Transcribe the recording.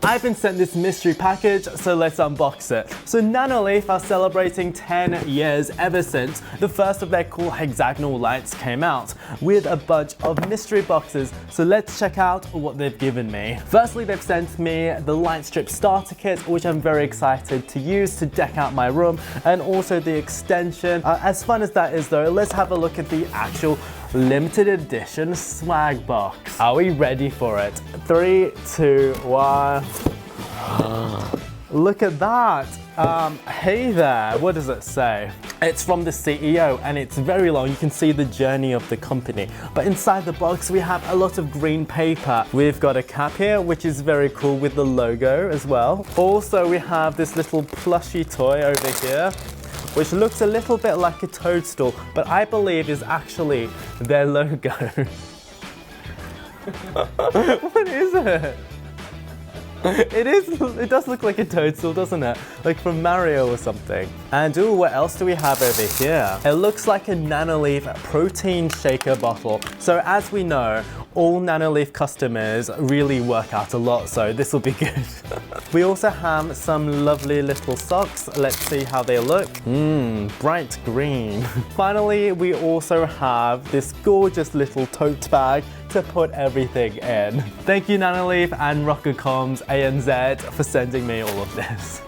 I've been sent this mystery package, so let's unbox it. So Nanoleaf are celebrating 10 years ever since the first of their cool hexagonal lights came out, with a bunch of mystery boxes. So let's check out what they've given me. Firstly, they've sent me the light strip starter kit, which I'm very excited to use to deck out my room, and also the extension. As fun as that is though, let's have a look at the actual limited edition swag box. Are we ready for it? 3, 2, 1. Look at that. Hey there, what does it say? It's from the CEO and it's very long. You can see the journey of the company. But inside the box, we have a lot of green paper. We've got a cap here, which is very cool with the logo as well. Also, we have this little plushy toy over here, which looks a little bit like a toadstool, but I believe is actually their logo. What is it? It does look like a toadstool, doesn't it? Like from Mario or something. And ooh, what else do we have over here? It looks like a Nanoleaf protein shaker bottle. So as we know, all Nanoleaf customers really work out a lot, so this will be good. We also have some lovely little socks. Let's see how they look. Bright green. Finally, we also have this gorgeous little tote bag to put everything in. Thank you Nanoleaf and Rocket Comms ANZ for sending me all of this.